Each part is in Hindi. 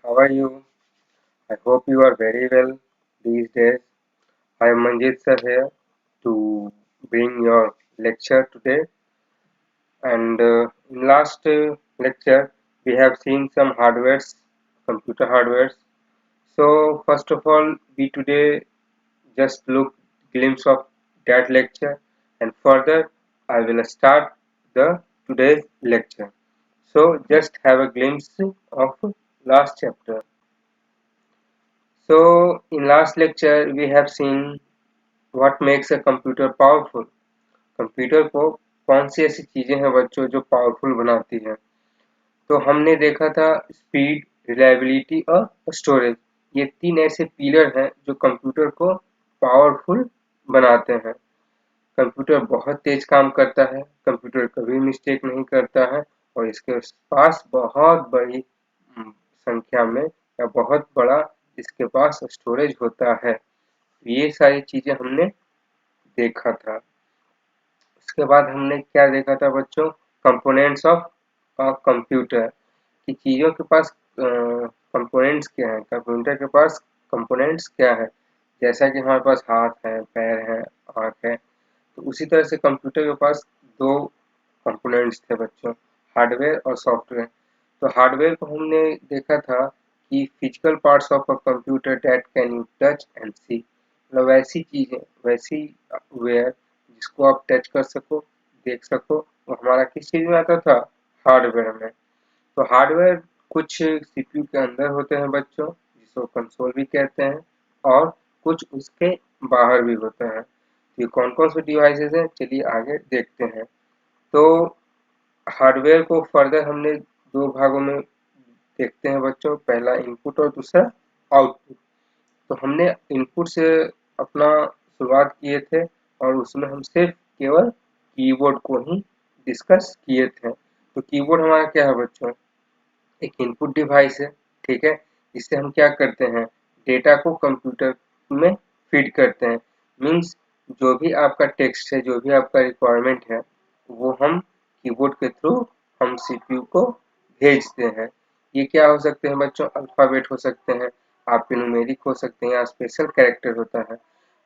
How are you? I hope you are very well these days. I am Manjit sir here to bring your lecture today. And in last lecture, we have seen some hardwares, computer hardwares. So first of all, we today just look glimpse of that lecture, and further I will start the today's lecture. So just have a glimpse of last chapter. So in last lecture we have seen what makes a computer powerful. Computer को कौन सी ऐसी चीजें हैं बच्चों जो पावरफुल बनाती हैं। तो हमने देखा था स्पीड, रिलायबिलिटी और स्टोरेज। ये तीन ऐसे पिलर हैं जो कंप्यूटर को पावरफुल बनाते हैं। कंप्यूटर बहुत तेज काम करता है, कंप्यूटर कभी मिस्टेक नहीं करता है और इसके पास बहुत बड़ी संख्या में या बहुत बड़ा इसके पास स्टोरेज होता है। ये सारी चीजें हमने देखा था। उसके बाद हमने क्या देखा था बच्चों, कंपोनेंट्स ऑफ कंप्यूटर की चीजों के पास कंपोनेंट्स क्या है, कंप्यूटर के पास कंपोनेंट्स क्या है। जैसा कि हमारे पास हाथ है, पैर है, आँख है, तो उसी तरह से कंप्यूटर के पास दो कंपोनेंट्स थे बच्चों, हार्डवेयर और सॉफ्टवेयर। तो हार्डवेयर को हमने देखा था कि physical parts of a computer that can you touch and see, मतलब वैसी चीजें, वैसी वेयर जिसको आप टच कर सको, देख सको, वो हमारा किस चीज में आता था, हार्डवेयर में। तो हार्डवेयर कुछ सीपीयू के अंदर होते हैं बच्चों, जिसको कंसोल भी कहते हैं, और कुछ उसके बाहर भी होते हैं। ये कौन कौन से डिवाइसेस हैं, चलिए आगे देखते हैं। तो हार्डवेयर को फर्दर हमने दो भागों में देखते हैं बच्चों, पहला इनपुट और दूसरा आउटपुट। तो हमने इनपुट से अपना शुरुआत किए थे और उसमें हम सिर्फ केवल कीबोर्ड को ही डिस्कस किए थे। तो कीबोर्ड हमारा क्या है बच्चों, एक इनपुट डिवाइस है, ठीक है। इससे हम क्या करते हैं, डेटा को कंप्यूटर में फीड करते हैं। मीन्स जो भी आपका टेक्स्ट है, जो भी आपका रिक्वायरमेंट है, वो हम कीबोर्ड के थ्रू हम सीपीयू को भेजते हैं। ये क्या हो सकते हैं बच्चों, अल्फाबेट हो सकते हैं, आपके न्यूमेरिक हो सकते हैं, या स्पेशल कैरेक्टर होता है।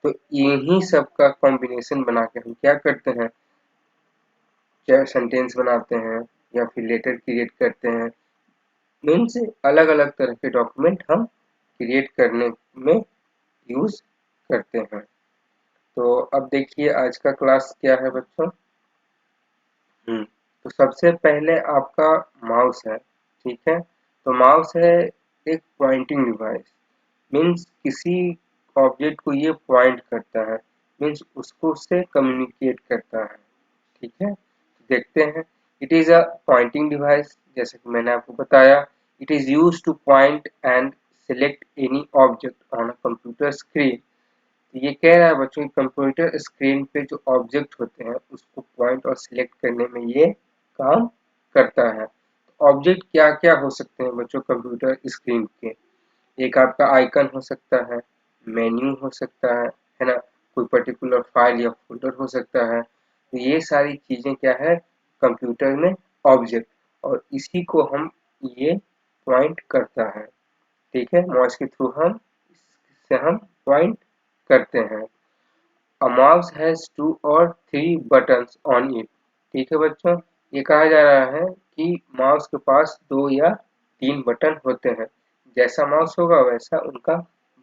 तो यही सब का कॉम्बिनेशन बना के हम क्या करते हैं, चाहे सेंटेंस बनाते हैं या फिर लेटर क्रिएट करते हैं। मीन्स अलग अलग तरह के डॉक्यूमेंट हम क्रिएट करने में यूज करते हैं। तो अब देखिए आज का क्लास क्या है बच्चों। तो सबसे पहले आपका माउस है, ठीक है। तो माउस है एक पॉइंटिंग डिवाइस। मीन्स किसी ऑब्जेक्ट को ये पॉइंट करता है, मीन्स उसको उससे कम्युनिकेट करता है, ठीक है। देखते हैं, it is a pointing device, जैसे कि मैंने आपको बताया। It is use two point and select any object on a computer screen. तो ये कह रहा है बच्चों कि कंप्यूटर स्क्रीन पे जो ऑब्जेक्ट होते हैं उसको पॉइंट और सिलेक्ट करने में ये काम करता है। ऑब्जेक्ट क्या क्या हो सकते हैं बच्चों कंप्यूटर स्क्रीन के, एक आपका आइकन हो सकता है, मेन्यू हो सकता है ना, कोई पर्टिकुलर फाइल या फोल्डर हो सकता है। तो ये सारी चीजें क्या है कंप्यूटर में ऑब्जेक्ट, और इसी को हम ये पॉइंट करता है, ठीक है। माउस के थ्रू हम इससे हम पॉइंट करते हैं। A mouse has 2 or 3 buttons on it, ठीक है बच्चों। ये कहा जा रहा है कि माउस के पास 2 या 3 बटन होते हैं। जैसा माउस होगा वैसा उनका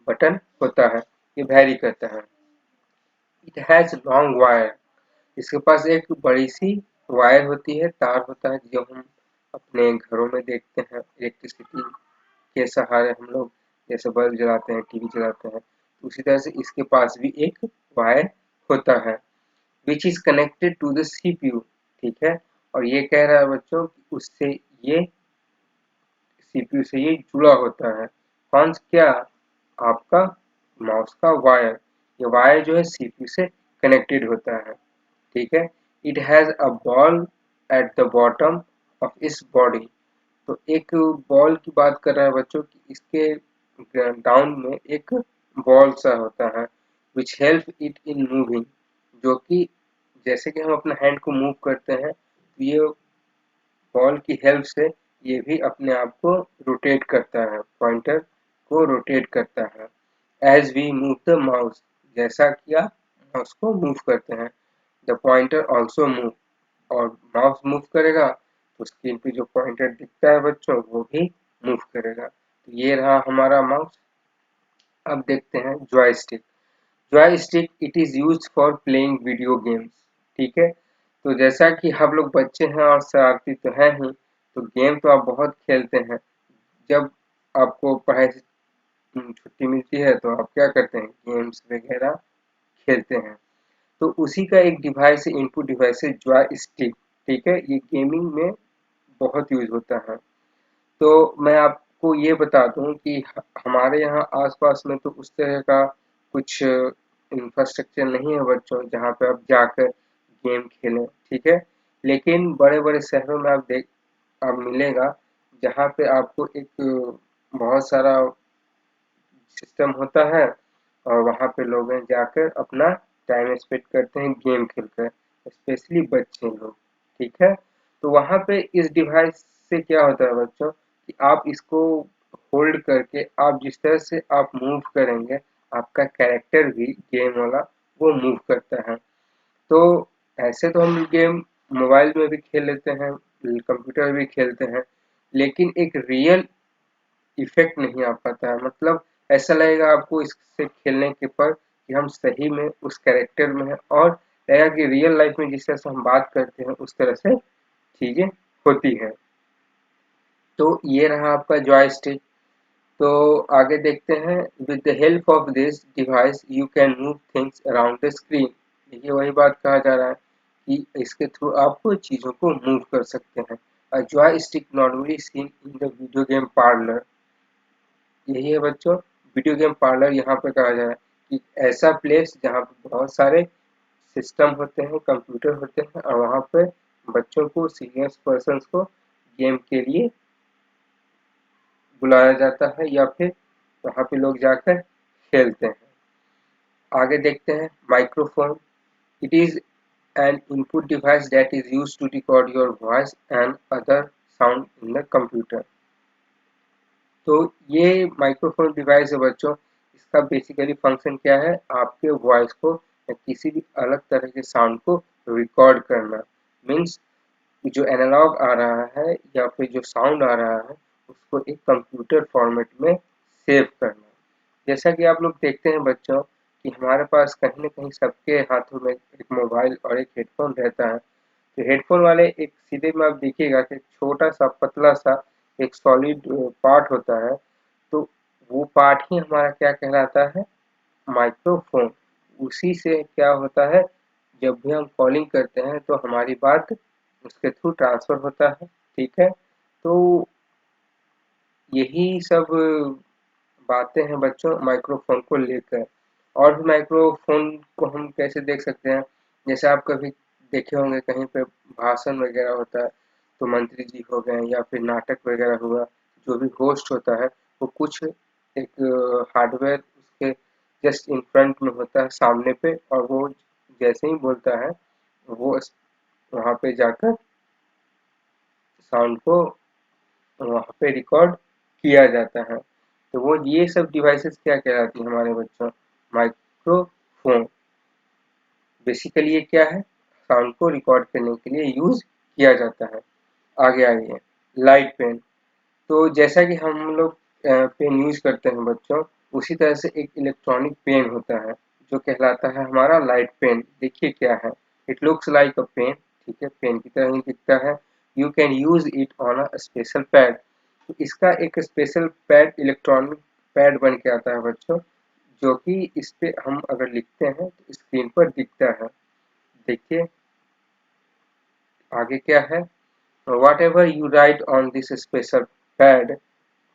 बटन होता है, ये वैरी करता है। इट हैज लॉन्ग वायर, इसके पास एक बड़ी सी वायर होती है, तार होता है, जो हम अपने घरों में देखते हैं इलेक्ट्रिसिटी के सहारे हम लोग जैसे बल्ब जलाते हैं, टीवी चलाते हैं। उसी तरह से इसके पास भी एक वायर होता है, which is connected to the CPU, ठीक है। और ये कह रहा है बच्चों कि उससे ये सीपीयू से ये जुड़ा होता है। कौन क्या, आपका माउस का वायर, ये वायर जो है सीपीयू से कनेक्टेड होता है, ठीक है। It has a ball at the bottom of इस बॉडी। तो एक बॉल की बात कर रहा है बच्चों कि इसके डाउन में एक बॉल सा होता है, which help it in moving, जो कि जैसे कि हम अपना हैंड को मूव करते हैं, तो ये बॉल की हेल्प से ये भी अपने आप को रोटेट करता है, पॉइंटर को रोटेट करता है। As we move the mouse, जैसा कि आप माउस को मूव करते हैं, द पॉइंटर ऑल्सो मूव, और माउस मूव करेगा तो स्क्रीन पे जो पॉइंटर दिखता है बच्चों वो भी मूव करेगा। तो ये रहा हमारा माउस। अब देखते हैं joystick. Joystick it is used for playing video games. ठीक है, तो जैसा कि हम लोग बच्चे हैं और शरारती तो हैं ही, तो गेम तो आप बहुत खेलते हैं। जब आपको पढ़ाई से छुट्टी मिलती है तो आप क्या करते हैं, गेम्स वगैरह खेलते हैं। तो उसी का एक डिवाइस है, इनपुट डिवाइस है जॉयस्टिक। ठीक है, ये गेमिंग में बहुत यूज होता है। तो मैं आपको ये बता दूं कि हमारे यहाँ आसपास में तो उस तरह का कुछ इंफ्रास्ट्रक्चर नहीं है बच्चों, जहाँ पे आप जाकर गेम खेलें। ठीक है, लेकिन बड़े बड़े शहरों में आप मिलेगा, जहाँ पे आपको एक बहुत सारा सिस्टम होता है, और वहाँ पे लोग हैं जाकर अपना टाइम स्पेंड करते हैं गेम खेलकर, स्पेशली बच्चे लोग। ठीक है, तो वहाँ पे इस डिवाइस से क्या होता है बच्चों कि आप इसको होल्ड करके आप जिस तरह से आप मूव करेंगे, आपका कैरेक्टर भी गेम वाला वो मूव करता है। तो ऐसे तो हम गेम मोबाइल में भी खेल लेते हैं, कंप्यूटर भी खेलते हैं, लेकिन एक रियल इफेक्ट नहीं आ पाता है। मतलब ऐसा लगेगा आपको इससे खेलने के पर कि हम सही में उस कैरेक्टर में हैं, और लगेगा कि रियल लाइफ में जिस तरह से हम बात करते हैं उस तरह से चीजें होती हैं। तो ये रहा आपका जॉयस्टिक। तो आगे देखते हैं, with the help of this device you can move things around the screen. देखिए वही बात कहा जा रहा है कि इसके थ्रू आप चीजों को मूव कर सकते हैं। A joystick normally seen in the video game parlour. यही है बच्चों, वीडियो गेम पार्लर यहाँ पे कहा जा रहा है कि ऐसा प्लेस जहाँ पे बहुत सारे सिस्टम होते हैं, कंप्यूटर होते हैं, और वहाँ पे बच्चों को, सीनियर पर्सन को गेम के लिए बुलाया जाता है, या फिर वहाँ पे लोग जाकर खेलते हैं। आगे देखते हैं microphone. It is an input device that is used to record your voice and other sound in the computer. तो ये माइक्रोफोन डिवाइस है बच्चों, इसका बेसिकली फंक्शन क्या है, आपके वॉइस को या किसी भी अलग तरह के साउंड को रिकॉर्ड करना। मीन्स जो एनालॉग आ रहा है या फिर जो साउंड आ रहा है उसको एक कंप्यूटर फॉर्मेट में सेव करना। जैसा कि आप लोग देखते हैं बच्चों कि हमारे पास कहीं न कहीं सबके हाथों में एक मोबाइल और एक हेडफोन रहता है। तो हेडफोन वाले एक सीधे में आप देखिएगा कि छोटा सा पतला सा एक सॉलिड पार्ट होता है, तो वो पार्ट ही हमारा क्या कहलाता है, माइक्रोफोन। उसी से क्या होता है, जब भी हम कॉलिंग करते हैं तो हमारी बात उसके थ्रू ट्रांसफर होता है। ठीक है, तो यही सब बातें हैं बच्चों माइक्रोफोन को लेकर। और भी माइक्रोफोन को हम कैसे देख सकते हैं, जैसे आप कभी देखे होंगे कहीं पे भाषण वगैरह होता है, तो मंत्री जी हो गए या फिर नाटक वगैरह हुआ, जो भी होस्ट होता है वो कुछ एक हार्डवेयर उसके जस्ट इन फ्रंट में होता है सामने पे, और वो जैसे ही बोलता है वो वहाँ पे जाकर साउंड को वहाँ पे रिकॉर्ड किया जाता है। तो वो ये सब डिवाइसेस क्या कहलाती हैं हमारे बच्चों, माइक्रोफोन। बेसिकली ये क्या है, साउंड को रिकॉर्ड करने के लिए यूज किया जाता है। आगे आइए, लाइट पेन। तो जैसा कि हम लोग पेन यूज करते हैं बच्चों, उसी तरह से एक इलेक्ट्रॉनिक पेन होता है जो कहलाता है हमारा लाइट पेन। देखिए क्या है, it looks like a pen. ठीक है, पेन की तरह ही दिखता है। You can use it on a special pad. तो इसका एक स्पेशल पैड, इलेक्ट्रॉनिक पैड बन के आता है बच्चों, जो कि इस पे हम अगर लिखते हैं तो स्क्रीन पर दिखता है। देखिए आगे क्या है, what ever you right on this special pad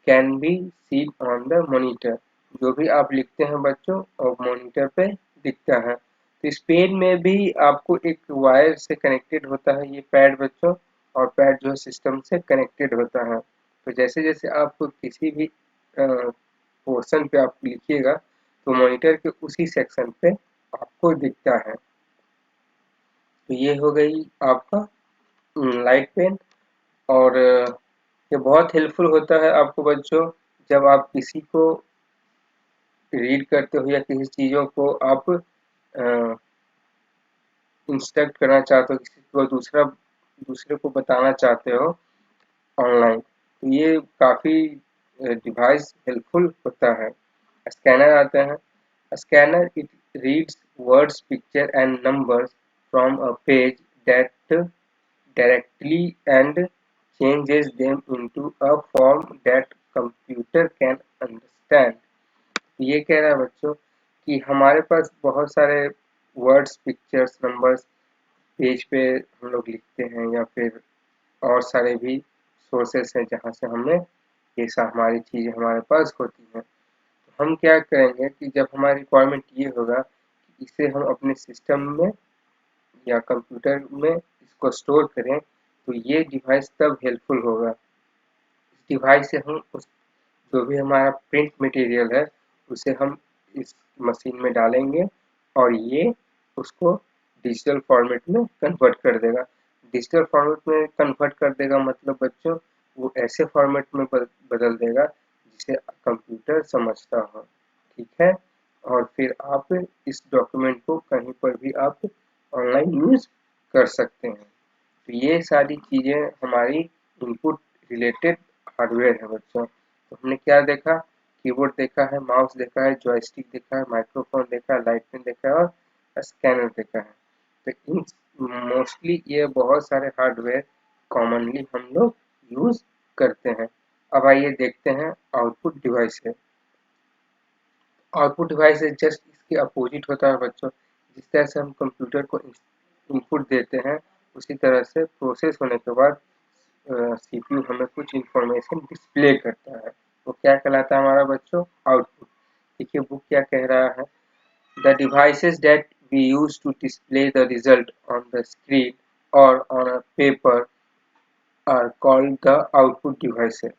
can be seen on the monitor. जो भी आप लिखते हैं बच्चों और मॉनिटर पे दिखता है। तो इस पेन में भी आपको एक वायर से कनेक्टेड होता है ये पैड बच्चों, और पैड जो है सिस्टम से कनेक्टेड होता है। तो जैसे जैसे आप किसी भी पोर्शन पे आप लिखिएगा तो मॉनिटर के उसी सेक्शन पे आपको दिखता है। तो ये हो गई आपका लाइट पेन। और ये बहुत हेल्पफुल होता है आपको बच्चों, जब आप किसी को रीड करते हो या किसी चीज़ों को आप इंस्ट्रक्ट करना चाहते हो, किसी को दूसरे को बताना चाहते हो ऑनलाइन, तो ये काफ़ी डिवाइस हेल्पफुल होता है। स्कैनर आते हैं। Scanner it reads words, picture and numbers from a page that directly and changes them into a form that computer can understand। ये कह रहा है बच्चों कि हमारे पास बहुत सारे वर्ड्स, पिक्चर्स, नंबर्स पेज पे हम लोग लिखते हैं, या फिर और सारे भी सोर्सेस हैं जहाँ से हमें ये हमारी चीज़ें हमारे पास होती हैं। तो हम क्या करेंगे कि जब हमारी रिक्वायरमेंट ये होगा कि इसे हम अपने सिस्टम में या कंप्यूटर में इसको स्टोर करें, तो ये डिवाइस तब हेल्पफुल होगा। इस डिवाइस से हम उस जो भी हमारा प्रिंट मटेरियल है उसे हम इस मशीन में डालेंगे और ये उसको डिजिटल फॉर्मेट में कन्वर्ट कर देगा। डिजिटल फॉर्मेट में कन्वर्ट कर देगा मतलब बच्चों वो ऐसे फॉर्मेट में बदल देगा जिसे कंप्यूटर समझता हो, ठीक है। और फिर आप इस डॉक्यूमेंट को कहीं पर भी आप ऑनलाइन यूज कर सकते हैं। तो ये सारी चीज़ें हमारी इनपुट रिलेटेड हार्डवेयर है बच्चों। तो हमने क्या देखा, कीबोर्ड देखा है, माउस देखा है, जॉयस्टिक देखा है, माइक्रोफोन देखा है, लाइट पेन देखा है और स्कैनर देखा है। तो इन मोस्टली ये बहुत सारे हार्डवेयर कॉमनली हम लोग यूज करते हैं। अब आइए देखते हैं आउटपुट डिवाइस है। आउटपुट डिवाइस जस्ट इसके अपोजिट होता है बच्चों। जिस तरह से हम कंप्यूटर को इनपुट देते हैं उसी तरह से प्रोसेस होने के बाद सीपीयू हमें कुछ इंफॉर्मेशन डिस्प्ले करता है। वो क्या कहलाता है हमारा बच्चों, आउटपुट। देखिए बुक क्या कह रहा है, the devices that we use to display the result on the screen और on a paper are called the output devices.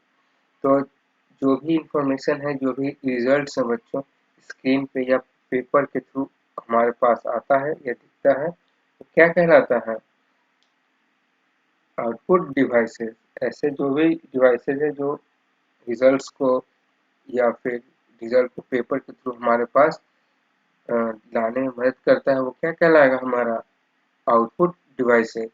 तो जो भी इंफॉर्मेशन है, जो भी रिजल्ट्स है बच्चों, स्क्रीन पे या पेपर के थ्रू हमारे पास आता है या दिखता है, तो क्या कहलाता है, आउटपुट डिवाइसेस। ऐसे जो भी डिवाइसेस है जो रिजल्ट्स को या फिर रिजल्ट को पेपर के थ्रू हमारे पास लाने में मदद करता है, वो क्या कहलाएगा, हमारा आउटपुट डिवाइसेस।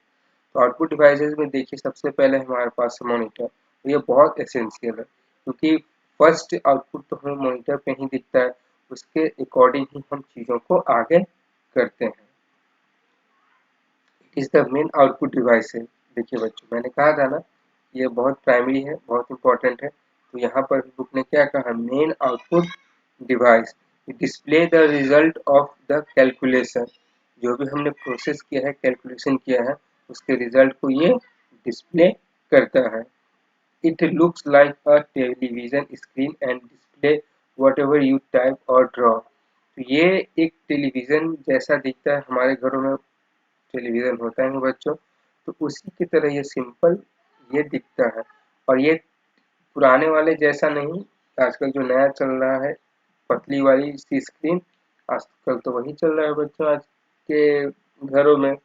तो आउटपुट डिवाइसेस में देखिए सबसे पहले हमारे पास मॉनिटर। तो ये बहुत एसेंशियल है क्योंकि फर्स्ट आउटपुट तो हमें मॉनिटर पे ही दिखता है, उसके अकॉर्डिंग ही हम चीज़ों को आगे करते हैं। It is the main output device है। देखिए बच्चों मैंने कहा था ना ये बहुत प्राइमरी है, बहुत इंपॉर्टेंट है। तो यहाँ पर बुक ने क्या कहा, main output device display the result of the calculation. जो भी हमने प्रोसेस किया है, कैलकुलेशन किया है, उसके रिजल्ट को ये डिस्प्ले करता है। It looks like a television screen and display whatever you type और ड्रॉ। तो ये एक टेलीविजन जैसा दिखता है, हमारे घरों में टेलीविजन होता है बच्चों, तो उसी की तरह ये सिंपल ये दिखता है। और ये पुराने वाले जैसा नहीं, आजकल जो नया चल रहा है पतली वाली सी स्क्रीन, आजकल तो वही चल रहा है बच्चों आज के घरों में।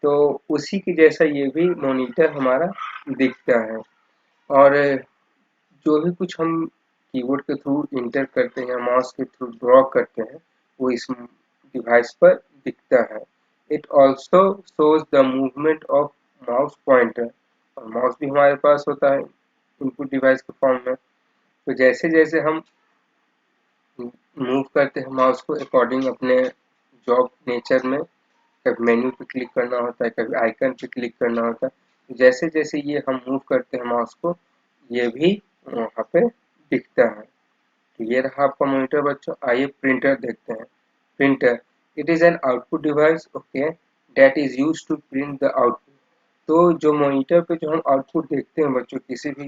तो उसी की जैसा ये भी मॉनिटर हमारा दिखता है। और जो भी कुछ हम कीबोर्ड के थ्रू इंटर करते हैं, माउस के थ्रू ड्रॉ करते हैं, वो इस डिवाइस पर दिखता है। It also shows the movement of mouse pointer. और माउस भी हमारे पास होता है इनपुट डिवाइस के फॉर्म में। तो जैसे जैसे हम मूव करते हैं माउस को अकॉर्डिंग अपने जॉब नेचर में, कभी मेन्यू पे क्लिक करना होता है, कभी आइकन पे क्लिक करना होता है, तो जैसे जैसे ये हम मूव करते हैं माउस को, ये भी वहाँ पे दिखता है। तो ये रहा आपका मॉनिटर बच्चों। आइए प्रिंटर देखते हैं। Printer it is an output device, okay, that is use to print the output. तो जो मॉनिटर पे जो हम आउटपुट देखते हैं बच्चों, किसी भी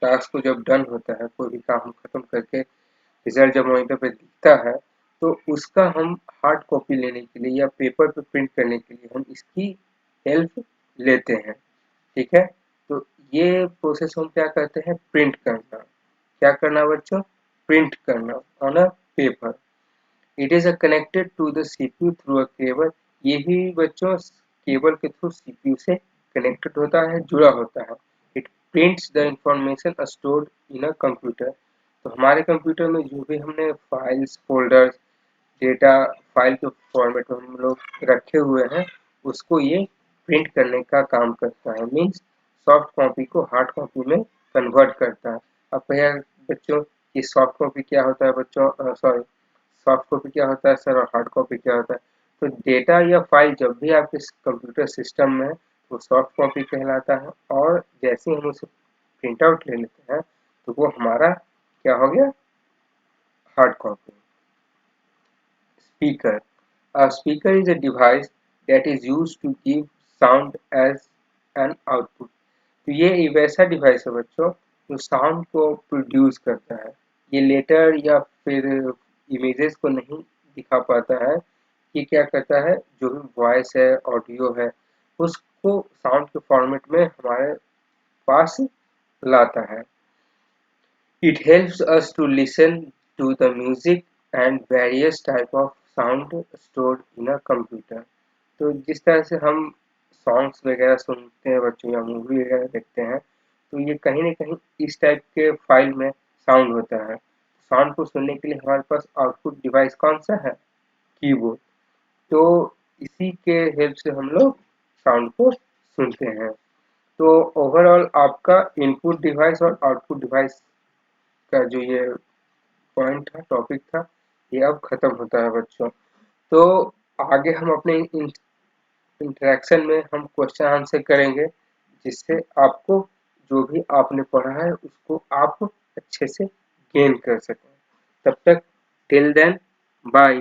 टास्क को जब डन होता है, कोई भी काम खत्म करके रिजल्ट जब मॉनिटर पे दिखता है, तो उसका हम हार्ड कॉपी लेने के लिए या पेपर पे प्रिंट करने के लिए हम इसकी हेल्प लेते हैं, ठीक है। तो ये प्रोसेस हम क्या करते हैं, प्रिंट करना। क्या करना बच्चों, प्रिंट करना on a paper. It is connected to the CPU through a cable. ये भी बच्चों केबल के थ्रू सीपीयू से कनेक्टेड होता है, जुड़ा होता है। It prints the information stored in a computer. तो हमारे कंप्यूटर में जो भी हमने फाइल्स फोल्डर्स डेटा फाइल के फॉर्मेट में हम लोग रखे हुए हैं उसको ये प्रिंट करने का काम करता है, मीन्स सॉफ्ट कॉपी को हार्ड कॉपी में कन्वर्ट करता है। अब भैया बच्चों ये सॉफ्ट कॉपी क्या होता है बच्चों, सॉरी सॉफ्ट कॉपी क्या होता है सर और हार्ड कॉपी क्या होता है? तो डेटा या फाइल जब भी आपके कंप्यूटर सिस्टम में वो सॉफ्ट कॉपी कहलाता है और जैसे ही हम उसे प्रिंट आउट ले लेते हैं तो वो हमारा क्या हो गया, hard copy. Speaker. A speaker is a device that is used to give sound as an output. तो ये एक वैसा डिवाइस है बच्चों जो साउंड को प्रोड्यूस करता है। ये लेटर या फिर इमेजेस को नहीं दिखा पाता है। ये क्या करता है, जो भी वॉइस है ऑडियो है उसको साउंड के फॉर्मेट में हमारे पास लाता है। It helps us to listen to the music and various type of sound stored in a computer। तो जिस तरह से हम सॉन्ग्स वगैरह सुनते हैं बच्चों या मूवी वगैरह देखते हैं तो ये कहीं ना कहीं इस टाइप के फाइल में साउंड होता है। साउंड को सुनने के लिए हमारे पास आउटपुट डिवाइस कौन सा है, कीबोर्ड। तो इसी के हेल्प से हम लोग साउंड को सुनते हैं। तो ओवरऑल आपका इनपुट डिवाइस और आउटपुट डिवाइस का जो ये पॉइंट था, टॉपिक था, ये अब खत्म होता है बच्चों। तो आगे हम अपने इंटरेक्शन में हम क्वेश्चन आंसर करेंगे जिससे आपको जो भी आपने पढ़ा है उसको आप अच्छे से गेन कर सकें। तब तक टिल देन बाय।